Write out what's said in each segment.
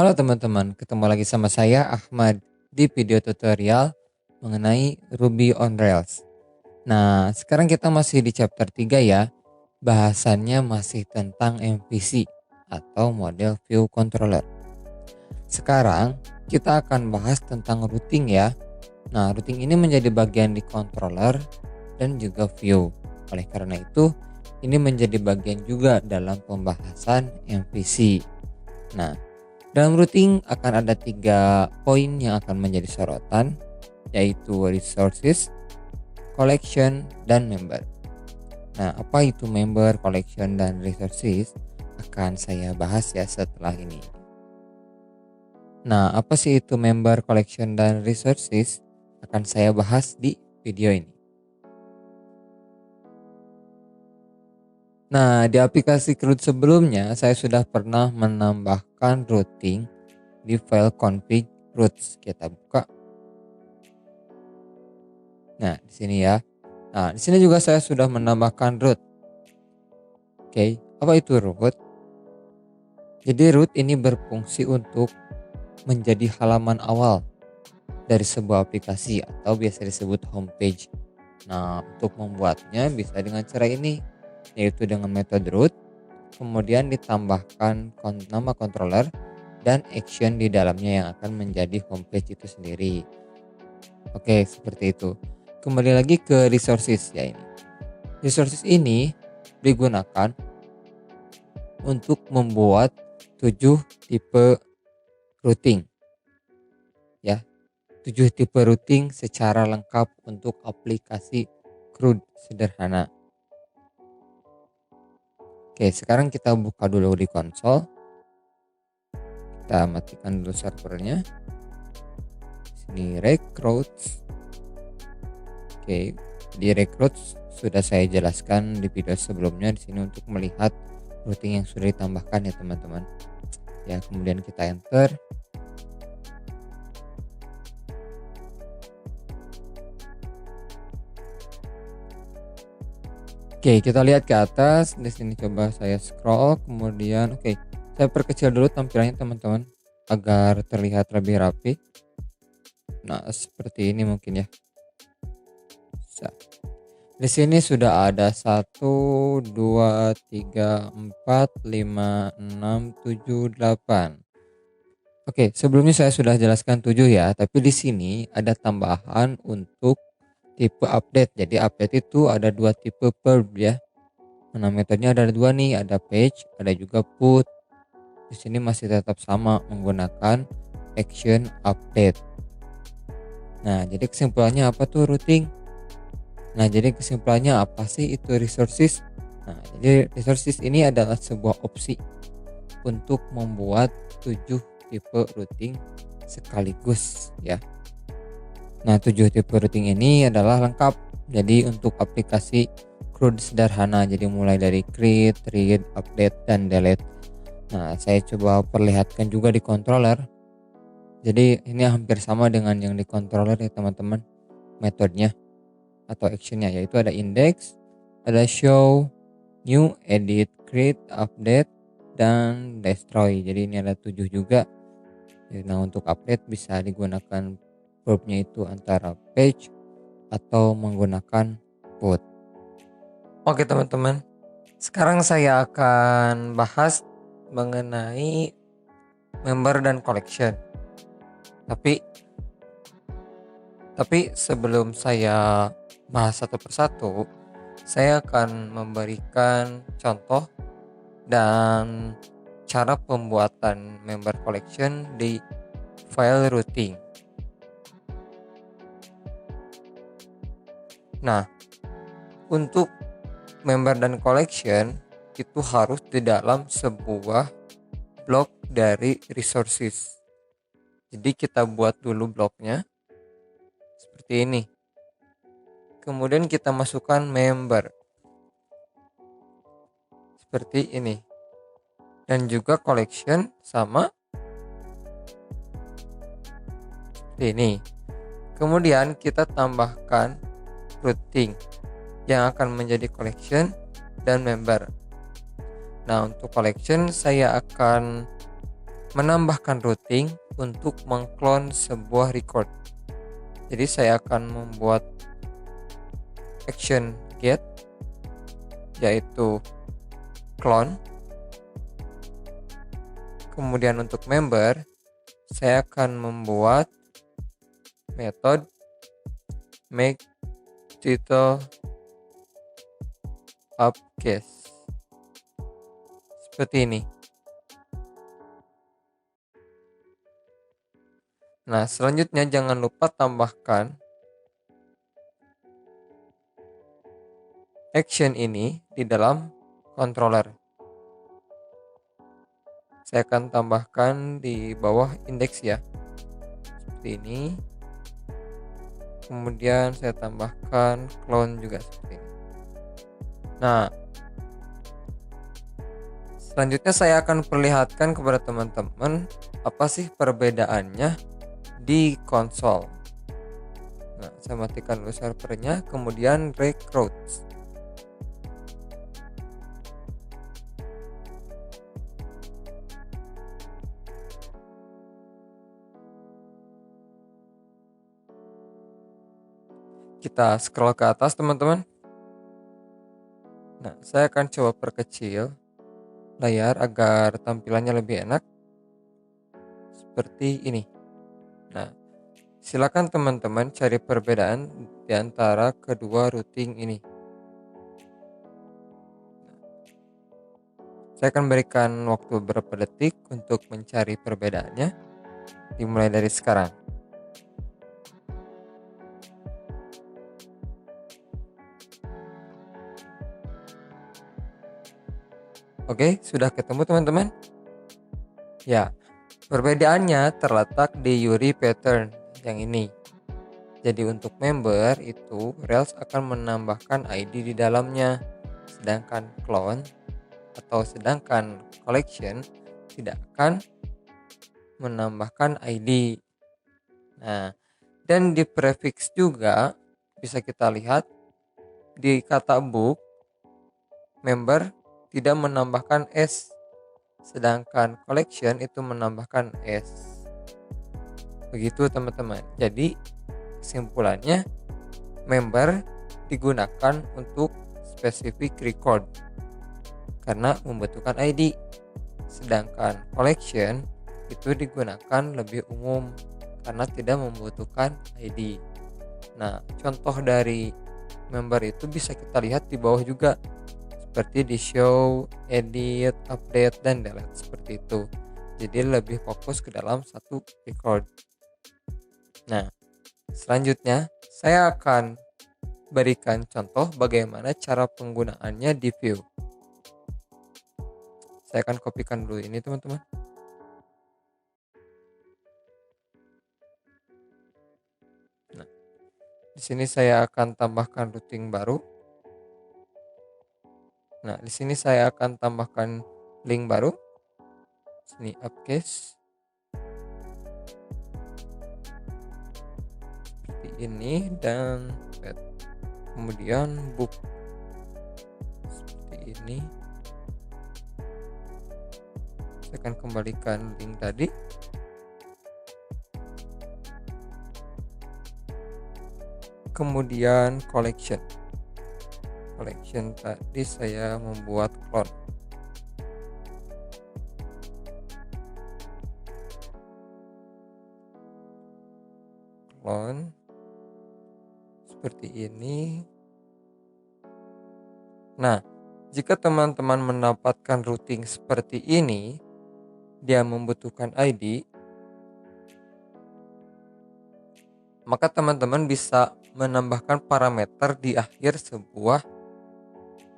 Halo teman-teman, ketemu lagi sama saya Ahmad di video tutorial mengenai Ruby on Rails. Nah, sekarang kita masih di chapter 3 ya. Bahasannya masih tentang MVC atau model view controller. Sekarang kita akan bahas tentang routing ya. Nah, routing ini menjadi bagian di controller dan juga view. Oleh karena itu, ini menjadi bagian juga dalam pembahasan MVC. Nah, dalam routing akan ada 3 poin yang akan menjadi sorotan, yaitu resources, collection, dan member. Nah, apa itu member, collection, dan resources akan saya bahas ya setelah ini. Nah, apa sih itu member, collection, dan resources akan saya bahas di video ini. Nah, di aplikasi CRUD sebelumnya saya sudah pernah menambahkan routing di file config routes. Kita buka. Nah, di sini ya. Nah, di sini juga saya sudah menambahkan root. Oke, apa itu root? Jadi root ini berfungsi untuk menjadi halaman awal dari sebuah aplikasi atau biasa disebut homepage. Nah, untuk membuatnya bisa dengan cara ini, yaitu dengan metode root, kemudian ditambahkan nama controller dan action di dalamnya yang akan menjadi homepage itu sendiri. Oke, seperti itu. Kembali lagi ke resources ya ini. Resources ini digunakan untuk membuat 7 tipe routing. Ya, 7 tipe routing secara lengkap untuk aplikasi CRUD sederhana. Oke, sekarang kita buka dulu di konsol. Kita matikan dulu servernya. Sini recruits. Oke, di recruits sudah saya jelaskan di video sebelumnya di sini untuk melihat routing yang sudah ditambahkan ya teman-teman. Ya, kemudian kita enter. Oke, kita lihat ke atas. Di sini coba saya scroll, kemudian saya perkecil dulu tampilannya teman-teman agar terlihat lebih rapi. Nah, seperti ini mungkin ya. Di sini sudah ada 1 2 3 4 5 6 7 8. Oke, sebelumnya saya sudah jelaskan 7 ya, tapi di sini ada tambahan untuk tipe update. Jadi update itu ada 2 tipe verb ya. Nah, metodenya ada 2 nih, ada page, ada juga put. Di sini masih tetap sama menggunakan action update. Nah, jadi kesimpulannya apa tuh routing? Nah, jadi kesimpulannya apa sih itu resources? Nah, jadi resources ini adalah sebuah opsi untuk membuat 7 tipe routing sekaligus ya. Nah, 7 tipe routing ini adalah lengkap. Jadi untuk aplikasi CRUD sederhana, jadi mulai dari create, read, update, dan delete. Nah, saya coba perlihatkan juga di controller. Jadi ini hampir sama dengan yang di controller ya teman-teman, metodenya atau actionnya, yaitu ada index, ada show, new, edit, create, update, dan destroy. Jadi ini ada 7 juga. Nah, untuk update bisa digunakan verbnya itu antara page atau menggunakan put. Oke teman-teman, sekarang saya akan bahas mengenai member dan collection. Tapi sebelum saya bahas satu persatu, saya akan memberikan contoh dan cara pembuatan member collection di file routing. Nah, untuk member dan collection itu harus di dalam sebuah blok dari resources. Jadi kita buat dulu bloknya seperti ini. Kemudian kita masukkan member seperti ini, dan juga collection sama seperti ini. Kemudian kita tambahkan routing yang akan menjadi collection dan member. Nah, untuk collection saya akan menambahkan routing untuk mengclone sebuah record. Jadi saya akan membuat action get, yaitu clone. Kemudian untuk member, saya akan membuat metode make title uppercase seperti ini. Nah, selanjutnya jangan lupa tambahkan action ini di dalam controller. Saya akan tambahkan di bawah indeks ya, seperti ini. Kemudian saya tambahkan clone juga seperti ini. Nah, selanjutnya saya akan perlihatkan kepada teman-teman apa sih perbedaannya di konsol. Nah, saya matikan dulu servernya, kemudian recruit. Kita scroll ke atas teman-teman. Nah, saya akan coba perkecil layar agar tampilannya lebih enak. Seperti ini. Nah, silakan teman-teman cari perbedaan di antara kedua routing ini. Saya akan berikan waktu beberapa detik untuk mencari perbedaannya. Dimulai dari sekarang. Oke, sudah ketemu teman-teman? Ya, perbedaannya terletak di URI pattern yang ini. Jadi untuk member itu Rails akan menambahkan ID di dalamnya, sedangkan clone atau sedangkan collection tidak akan menambahkan ID. Nah, dan di prefix juga bisa kita lihat di kata book member tidak menambahkan S, sedangkan collection itu menambahkan S. Begitu teman-teman. Jadi kesimpulannya, member digunakan untuk spesifik record karena membutuhkan ID, sedangkan collection itu digunakan lebih umum karena tidak membutuhkan ID. Nah, contoh dari member itu bisa kita lihat di bawah juga, seperti di show, edit, update, dan delete seperti itu. Jadi lebih fokus ke dalam satu record. Nah, selanjutnya saya akan berikan contoh bagaimana cara penggunaannya di Vue. Saya akan kopikan dulu ini teman-teman. Nah, di sini saya akan tambahkan routing baru. Nah, di sini saya akan tambahkan link baru. Sini uppercase. Seperti ini dan kemudian book seperti ini. Saya akan kembalikan link tadi. Kemudian collection tadi saya membuat clone seperti ini. Nah, jika teman-teman mendapatkan routing seperti ini, dia membutuhkan ID, maka teman-teman bisa menambahkan parameter di akhir sebuah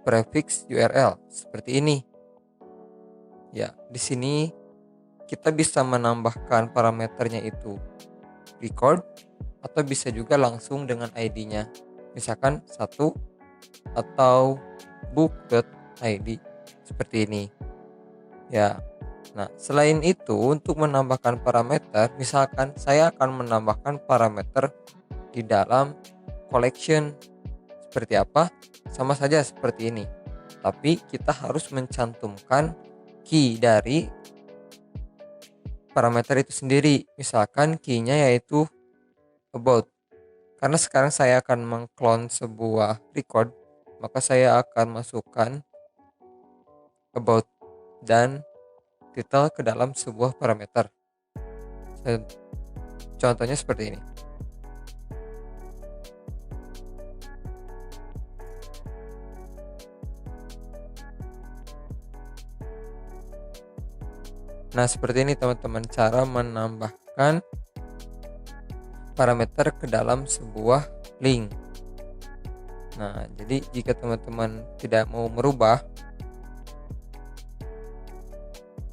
prefix URL seperti ini. Ya, di sini kita bisa menambahkan parameternya itu record atau bisa juga langsung dengan ID-nya. Misalkan 1 atau book.id seperti ini. Ya. Nah, selain itu untuk menambahkan parameter, misalkan saya akan menambahkan parameter di dalam collection seperti apa? Sama saja seperti ini. Tapi kita harus mencantumkan key dari parameter itu sendiri. Misalkan key-nya yaitu about. Karena sekarang saya akan mengclone sebuah record, maka saya akan masukkan about dan title ke dalam sebuah parameter. Contohnya seperti ini. Nah, seperti ini teman-teman cara menambahkan parameter ke dalam sebuah link. Nah, jadi jika teman-teman tidak mau merubah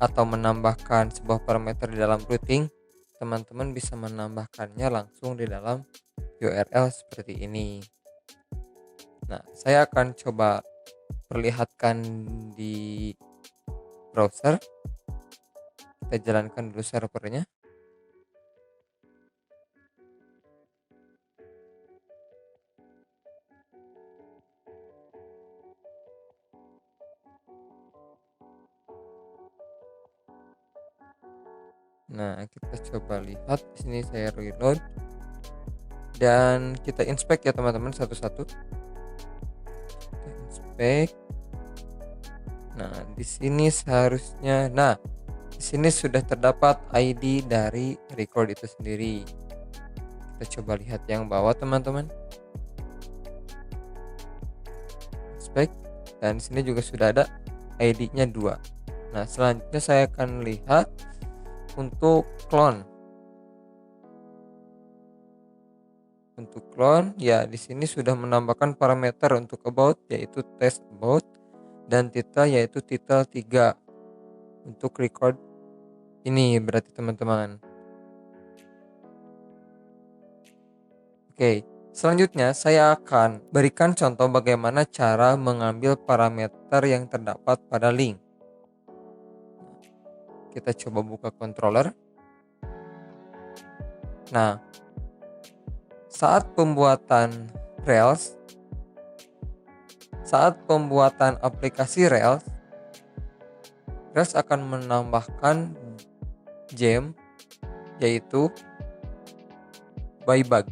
atau menambahkan sebuah parameter di dalam routing, teman-teman bisa menambahkannya langsung di dalam URL seperti ini. Nah, saya akan coba perlihatkan di browser. Kita jalankan dulu servernya. Nah, kita coba lihat di sini, saya reload dan kita inspect ya teman-teman satu-satu. Kita inspect. Nah, di sini seharusnya, di sini sudah terdapat ID dari record itu sendiri. Kita coba lihat yang bawah teman-teman. Inspect, dan di sini juga sudah ada ID-nya 2. Nah, selanjutnya saya akan lihat untuk clone. Untuk clone, ya di sini sudah menambahkan parameter untuk about yaitu test about dan title yaitu title 3 untuk record ini berarti teman-teman. Oke, selanjutnya saya akan berikan contoh bagaimana cara mengambil parameter yang terdapat pada link. Kita coba buka controller. Nah, saat pembuatan aplikasi Rails akan menambahkan gem yaitu bybug.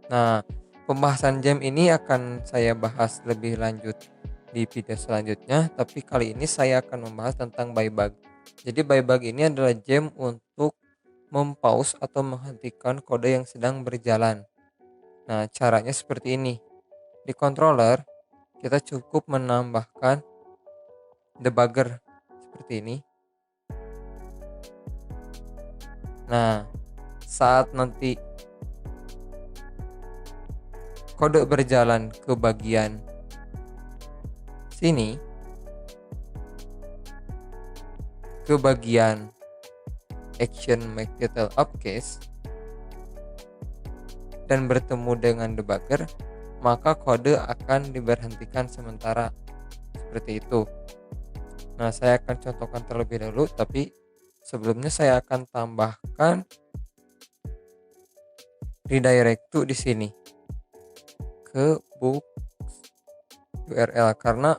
Nah, pembahasan gem ini akan saya bahas lebih lanjut di video selanjutnya, tapi kali ini saya akan membahas tentang bybug. Jadi bybug ini adalah gem untuk mempause atau menghentikan kode yang sedang berjalan. Nah, caranya seperti ini. Di controller, kita cukup menambahkan debugger seperti ini. Nah, saat nanti kode berjalan ke bagian sini, ke bagian action make detail uppercase dan bertemu dengan debugger, maka kode akan diberhentikan sementara seperti itu. Nah, saya akan contohkan terlebih dahulu, tapi sebelumnya saya akan tambahkan redirect to di sini ke book URL karena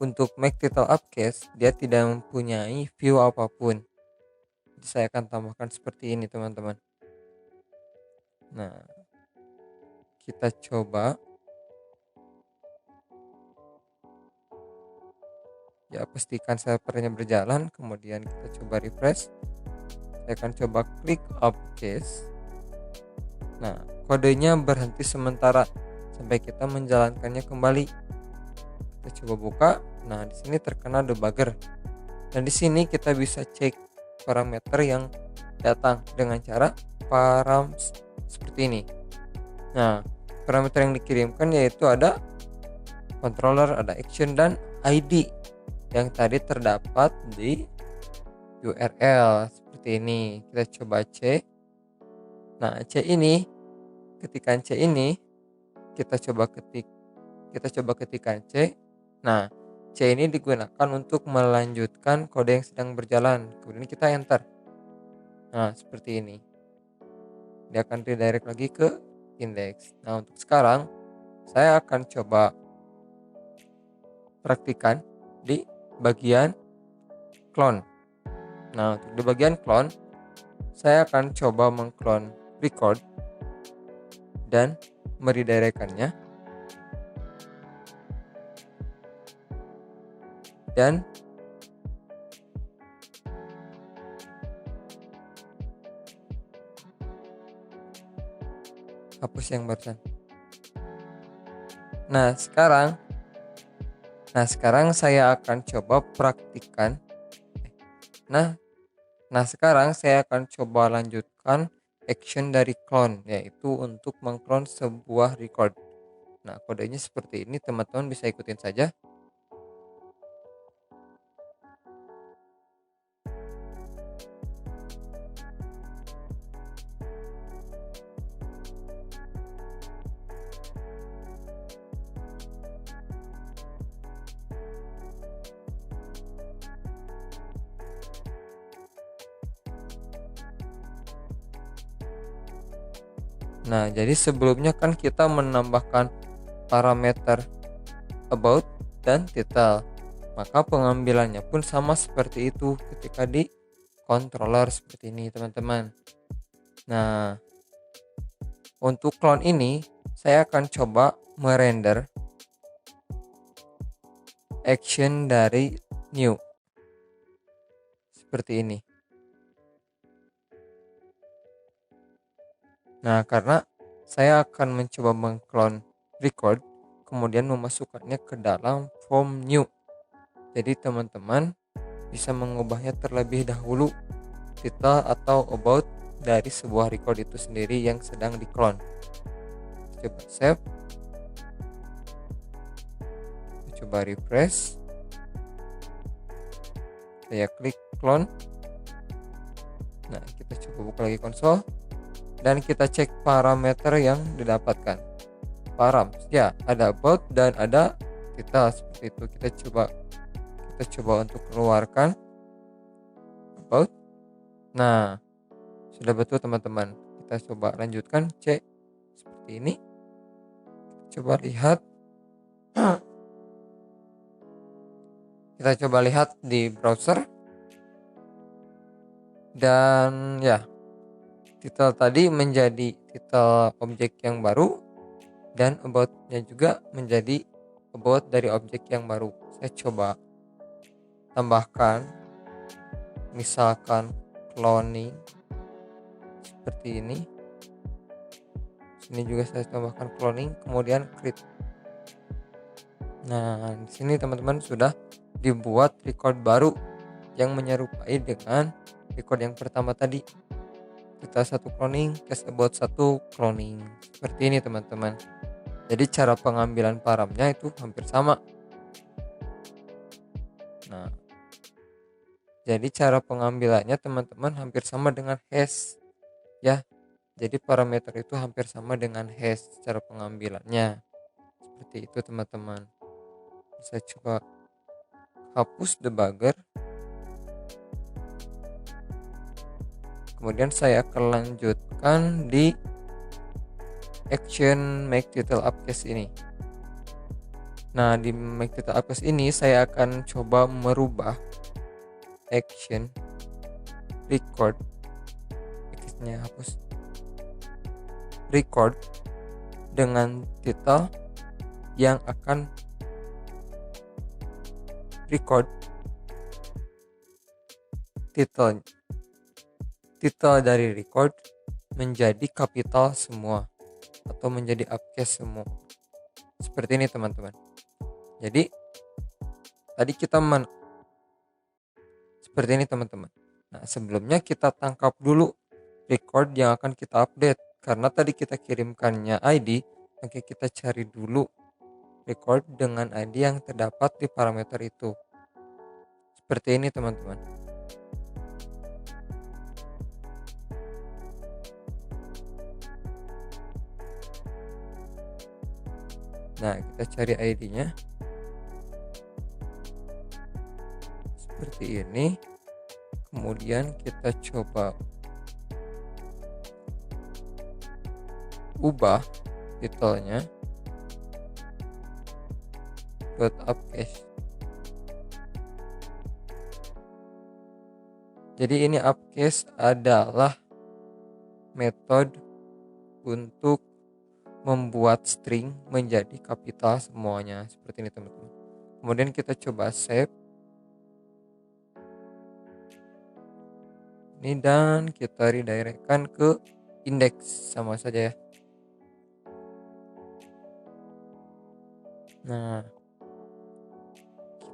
untuk make title uppercase dia tidak mempunyai view apapun. Jadi saya akan tambahkan seperti ini teman-teman. Nah, kita coba. Ya, pastikan servernya berjalan, kemudian kita coba refresh. Saya akan coba klik uppercase. Nah, kodenya berhenti sementara sampai kita menjalankannya kembali. Kita coba buka. Nah, di sini terkena debugger. Dan di sini kita bisa cek parameter yang datang dengan cara params seperti ini. Nah, parameter yang dikirimkan yaitu ada controller, ada action, dan ID yang tadi terdapat di URL seperti ini. Kita coba cek. Nah, ketikan C ini kita coba ketikkan C. Nah, C ini digunakan untuk melanjutkan kode yang sedang berjalan. Kemudian kita enter. Nah, seperti ini. Dia akan redirect lagi ke index. Nah, untuk sekarang saya akan coba praktikan di bagian clone. Nah, untuk di bagian clone, saya akan coba mengclone record dan meredirectkannya, dan hapus yang barusan. Nah, sekarang saya akan coba praktikkan. Sekarang saya akan coba lanjutkan action dari clone, yaitu untuk mengclone sebuah record. Nah, kodenya seperti ini, teman-teman bisa ikutin saja. Nah, jadi sebelumnya kan kita menambahkan parameter about dan title. Maka pengambilannya pun sama seperti itu ketika di controller seperti ini, teman-teman. Nah, untuk clone ini saya akan coba merender action dari new seperti ini. Nah, karena saya akan mencoba mengclone record, kemudian memasukkannya ke dalam form new. Jadi teman-teman bisa mengubahnya terlebih dahulu title atau about dari sebuah record itu sendiri yang sedang di-clone. Coba save. Coba refresh. Saya klik clone. Nah, kita coba buka lagi konsol. Dan kita cek parameter yang didapatkan. Param, ya ada about dan ada title seperti itu. Kita coba untuk keluarkan about. Nah, sudah betul teman-teman. Kita coba lanjutkan cek seperti ini. Coba lihat. Kita coba lihat di browser. Dan ya, title tadi menjadi title objek yang baru, dan about-nya juga menjadi about dari objek yang baru. Saya coba tambahkan, misalkan cloning seperti ini. Sini juga saya tambahkan cloning, kemudian create. Nah, di sini teman-teman sudah dibuat record baru yang menyerupai dengan record yang pertama tadi. Kita satu cloning, cast about satu cloning. Seperti ini teman-teman. Jadi cara pengambilan paramnya itu hampir sama. Nah, jadi cara pengambilannya teman-teman hampir sama dengan hash. Ya, jadi parameter itu hampir sama dengan hash cara pengambilannya. Seperti itu teman-teman. Saya coba hapus debugger. Kemudian saya akan lanjutkan di action make title upcase ini. Nah, di make title upcase ini saya akan coba merubah action record. Action-nya hapus. Record dengan title yang akan record title dari record menjadi kapital semua atau menjadi upcase semua. Seperti ini teman-teman. Jadi tadi kita seperti ini teman-teman. Nah, sebelumnya kita tangkap dulu record yang akan kita update. Karena tadi kita kirimkannya ID, maka kita cari dulu record dengan ID yang terdapat di parameter itu. Seperti ini teman-teman. Nah, kita cari ID-nya seperti ini. Kemudian kita coba ubah titelnya upcase. Jadi ini uppercase adalah metode untuk membuat string menjadi kapital semuanya seperti ini teman-teman. Kemudian kita coba save ini dan kita redirectkan ke indeks sama saja ya. Nah,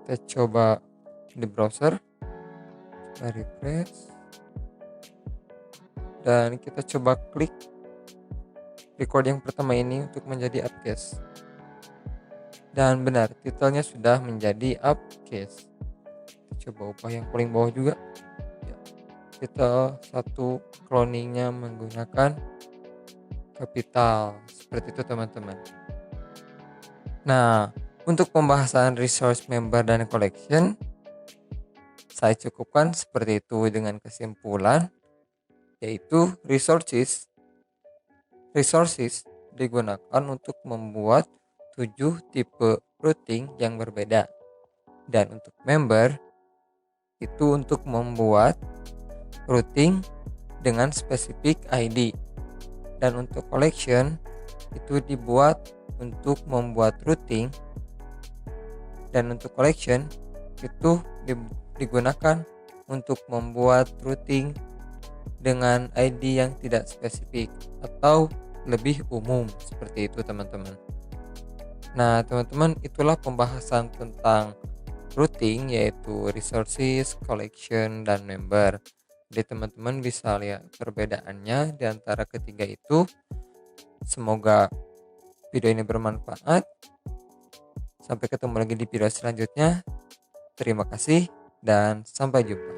kita coba di browser, kita refresh dan kita coba klik record yang pertama ini untuk menjadi uppercase. Dan benar, titelnya sudah menjadi uppercase. Kita coba ubah yang paling bawah juga. Ya, titel satu cloningnya menggunakan kapital. Seperti itu teman-teman. Nah, untuk pembahasan resource member dan collection, saya cukupkan seperti itu dengan kesimpulan, yaitu resources digunakan untuk membuat 7 tipe routing yang berbeda. Dan untuk member, itu untuk membuat routing dengan spesifik ID. Dan untuk collection, itu dibuat untuk membuat routing. Dan untuk collection, itu digunakan untuk membuat routing dengan ID yang tidak spesifik atau lebih umum, seperti itu teman-teman. Nah teman-teman, itulah pembahasan tentang routing, yaitu resources, collection, dan member. Jadi teman-teman bisa lihat perbedaannya di antara ketiga itu. Semoga video ini bermanfaat. Sampai ketemu lagi di video selanjutnya. Terima kasih dan sampai jumpa.